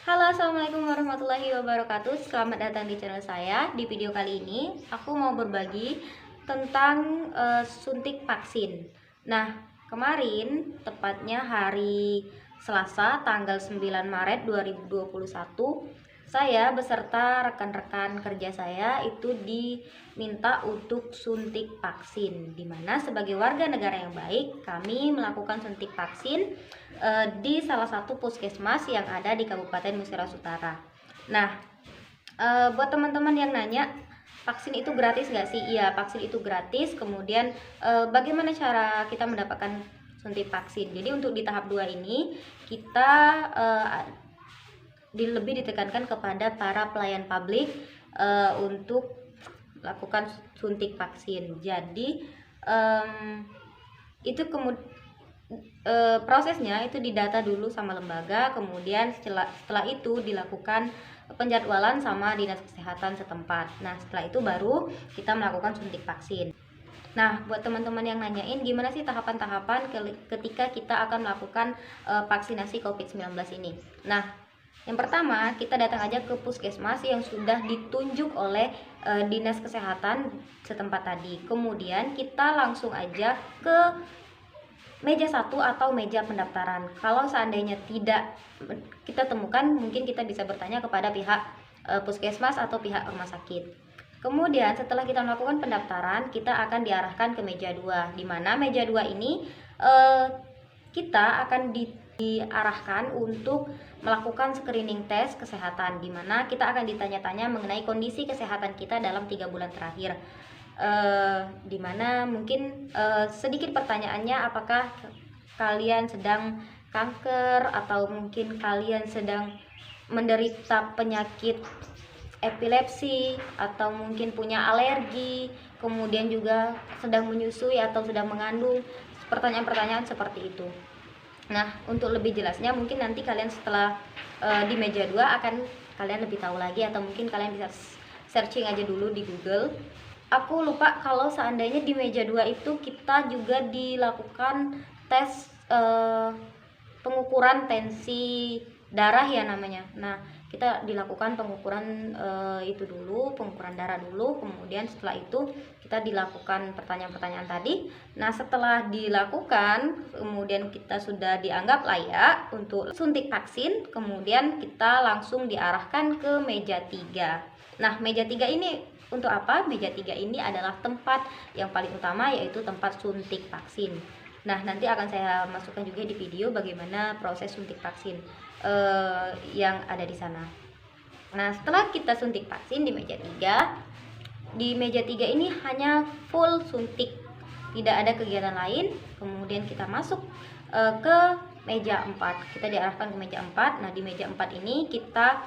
Halo, assalamualaikum warahmatullahi wabarakatuh. Selamat datang di channel saya. Di video kali ini, aku mau berbagi tentang suntik vaksin. Nah, kemarin, tepatnya hari Selasa, tanggal 9 Maret 2021, saya beserta rekan-rekan kerja saya itu diminta untuk suntik vaksin, di mana sebagai warga negara yang baik, kami melakukan suntik vaksin di salah satu puskesmas yang ada di Kabupaten Musi Utara. Nah, buat teman-teman yang nanya, vaksin itu gratis nggak sih? Iya, vaksin itu gratis. Kemudian bagaimana cara kita mendapatkan suntik vaksin? Jadi untuk di tahap 2 ini kita lebih ditekankan kepada para pelayan publik untuk lakukan suntik vaksin. Jadi itu prosesnya itu didata dulu sama lembaga, kemudian setelah itu dilakukan penjadwalan sama dinas kesehatan setempat. Nah, setelah itu baru kita melakukan suntik vaksin. Nah, buat teman-teman yang nanyain gimana sih tahapan-tahapan ketika kita akan melakukan vaksinasi COVID-19 ini. Nah, yang pertama, kita datang aja ke puskesmas yang sudah ditunjuk oleh dinas kesehatan setempat tadi. Kemudian kita langsung aja ke meja 1 atau meja pendaftaran. Kalau seandainya tidak kita temukan, mungkin kita bisa bertanya kepada pihak puskesmas atau pihak rumah sakit. Kemudian setelah kita melakukan pendaftaran, kita akan diarahkan ke meja 2, di mana meja 2 ini kita akan diarahkan untuk melakukan screening tes kesehatan, di mana kita akan ditanya-tanya mengenai kondisi kesehatan kita dalam 3 bulan terakhir. Dimana mungkin sedikit pertanyaannya, apakah kalian sedang kanker atau mungkin kalian sedang menderita penyakit epilepsi atau mungkin punya alergi, kemudian juga sedang menyusui atau sedang mengandung, pertanyaan-pertanyaan seperti itu. Nah, untuk lebih jelasnya mungkin nanti kalian setelah di meja 2 akan kalian lebih tahu lagi, atau mungkin kalian bisa searching aja dulu di Google. Aku lupa kalau seandainya di meja 2 itu kita juga dilakukan tes pengukuran tensi darah ya namanya. Nah, kita dilakukan pengukuran itu dulu, pengukuran darah dulu, kemudian setelah itu kita dilakukan pertanyaan-pertanyaan tadi. Nah, setelah dilakukan, kemudian kita sudah dianggap layak untuk suntik vaksin, kemudian kita langsung diarahkan ke meja 3. Nah, meja 3 ini untuk apa? Meja 3 ini adalah tempat yang paling utama, yaitu tempat suntik vaksin. Nah, nanti akan saya masukkan juga di video bagaimana proses suntik vaksin yang ada di sana. Nah, setelah kita suntik vaksin di meja 3, di meja 3 ini hanya full suntik, tidak ada kegiatan lain. Kemudian kita masuk ke meja 4, kita diarahkan ke meja 4. Nah, di meja 4 ini kita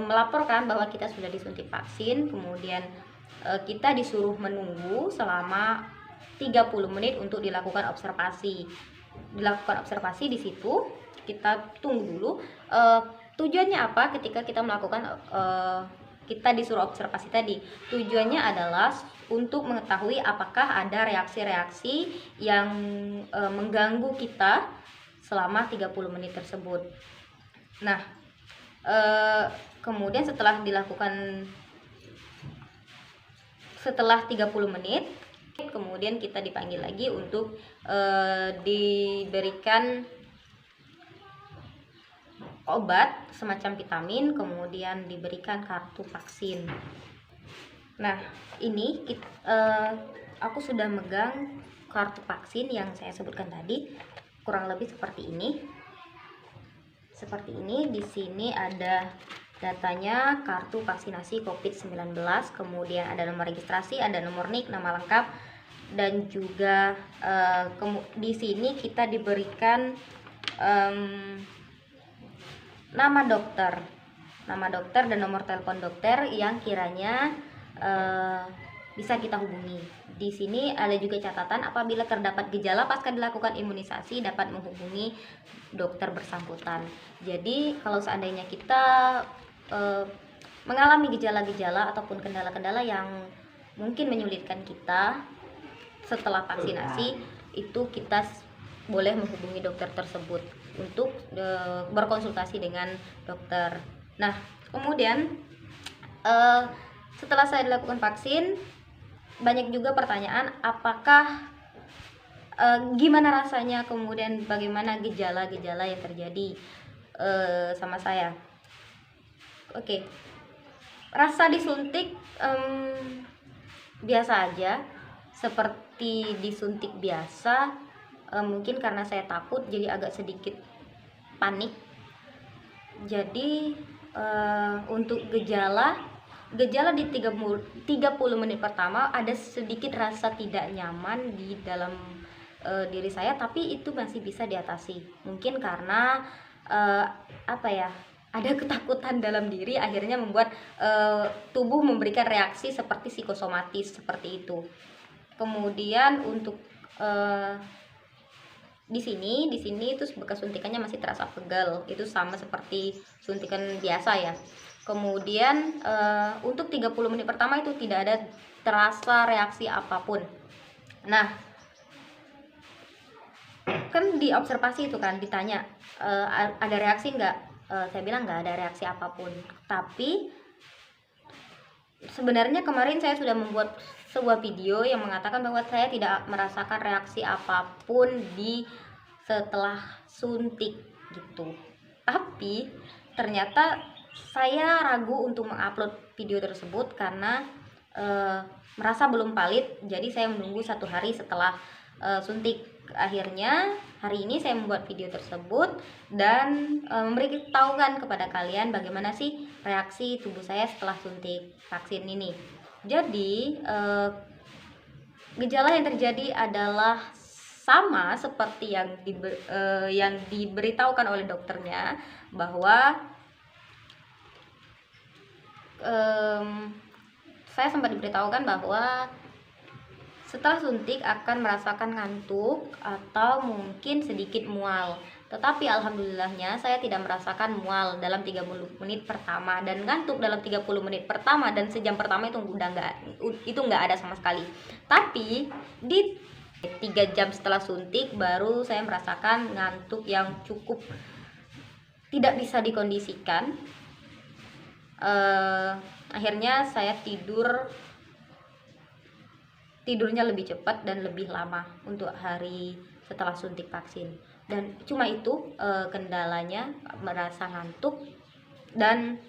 melaporkan bahwa kita sudah disuntik vaksin, kemudian kita disuruh menunggu selama 30 menit untuk dilakukan observasi. Dilakukan observasi di situ, kita tunggu dulu. Tujuannya apa ketika kita melakukan kita disuruh observasi tadi? Tujuannya adalah untuk mengetahui apakah ada reaksi-reaksi yang mengganggu kita selama 30 menit tersebut. Nah, kemudian setelah 30 menit, kemudian kita dipanggil lagi untuk diberikan obat semacam vitamin, kemudian diberikan kartu vaksin. Nah, ini aku sudah megang kartu vaksin yang saya sebutkan tadi, kurang lebih seperti ini. Seperti ini, di sini ada datanya, kartu vaksinasi COVID-19, kemudian ada nomor registrasi, ada nomor NIK, nama lengkap, dan juga di sini kita diberikan nama dokter dan nomor telepon dokter yang kiranya bisa kita hubungi. Di sini ada juga catatan, apabila terdapat gejala pasca dilakukan imunisasi dapat menghubungi dokter bersangkutan. Jadi kalau seandainya kita mengalami gejala-gejala ataupun kendala-kendala yang mungkin menyulitkan kita setelah vaksinasi, itu kita boleh menghubungi dokter tersebut untuk berkonsultasi dengan dokter. Nah, kemudian setelah saya dilakukan vaksin, banyak juga pertanyaan apakah gimana rasanya, kemudian bagaimana gejala-gejala yang terjadi sama saya. Oke, rasa disuntik biasa aja, seperti disuntik biasa. Mungkin karena saya takut jadi agak sedikit panik. Jadi untuk gejala di 30 menit pertama ada sedikit rasa tidak nyaman di dalam diri saya, tapi itu masih bisa diatasi. Mungkin karena ada ketakutan dalam diri, akhirnya membuat tubuh memberikan reaksi seperti psikosomatis seperti itu. Kemudian untuk di sini itu bekas suntikannya masih terasa pegal, itu sama seperti suntikan biasa ya. Kemudian untuk 30 menit pertama itu tidak ada terasa reaksi apapun. Nah, kan diobservasi itu kan ditanya ada reaksi nggak? Saya bilang nggak ada reaksi apapun. Tapi sebenarnya kemarin saya sudah membuat sebuah video yang mengatakan bahwa saya tidak merasakan reaksi apapun setelah suntik gitu. Tapi ternyata saya ragu untuk mengupload video tersebut karena merasa belum valid. Jadi saya menunggu 1 hari setelah suntik. Akhirnya hari ini saya membuat video tersebut dan memberitahukan kepada kalian bagaimana sih reaksi tubuh saya setelah suntik vaksin ini. Jadi gejala yang terjadi adalah sama seperti yang diberitahukan oleh dokternya, bahwa saya sempat diberitahukan bahwa setelah suntik akan merasakan ngantuk atau mungkin sedikit mual. Tetapi alhamdulillahnya saya tidak merasakan mual dalam 30 menit pertama, dan ngantuk dalam 30 menit pertama dan sejam pertama itu nggak ada sama sekali. Tapi di 3 jam setelah suntik baru saya merasakan ngantuk yang cukup tidak bisa dikondisikan. Akhirnya saya tidurnya lebih cepat dan lebih lama untuk hari setelah suntik vaksin. Dan cuma itu kendalanya, merasa ngantuk. Dan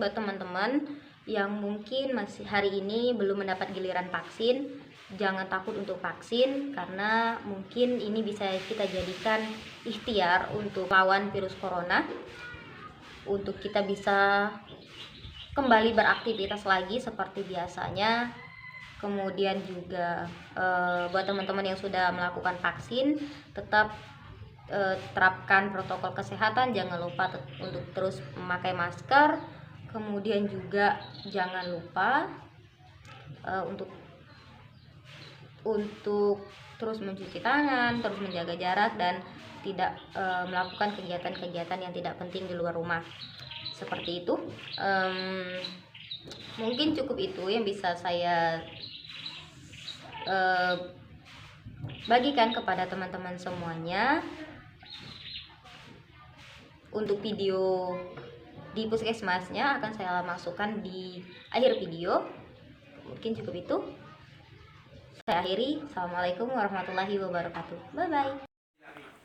buat teman-teman yang mungkin masih hari ini belum mendapat giliran vaksin, jangan takut untuk vaksin, karena mungkin ini bisa kita jadikan ikhtiar untuk lawan virus corona, untuk kita bisa kembali beraktivitas lagi seperti biasanya. Kemudian juga buat teman-teman yang sudah melakukan vaksin, tetap terapkan protokol kesehatan, jangan lupa untuk terus memakai masker. Kemudian juga jangan lupa untuk terus mencuci tangan, terus menjaga jarak, dan tidak melakukan kegiatan-kegiatan yang tidak penting di luar rumah. Seperti itu. Mungkin cukup itu yang bisa saya bagikan kepada teman-teman semuanya. Untuk video di puskesmasnya akan saya masukkan di akhir video. Mungkin cukup itu. Saya akhiri. Assalamualaikum warahmatullahi wabarakatuh. Bye bye.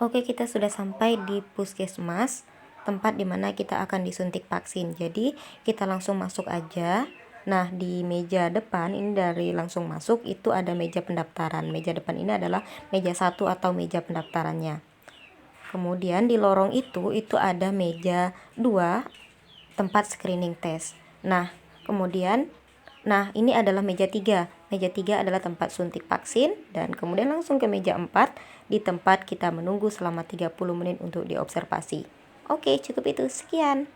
Oke, kita sudah sampai di puskesmas, tempat dimana kita akan disuntik vaksin. Jadi kita langsung masuk aja. Nah, di meja depan ini, dari langsung masuk itu ada meja pendaftaran. Meja depan ini adalah meja 1 atau meja pendaftarannya. Kemudian di lorong itu ada meja 2, tempat screening test. Nah, kemudian ini adalah meja 3. Meja 3 adalah tempat suntik vaksin, dan kemudian langsung ke meja 4, di tempat kita menunggu selama 30 menit untuk diobservasi. Oke, cukup itu. Sekian.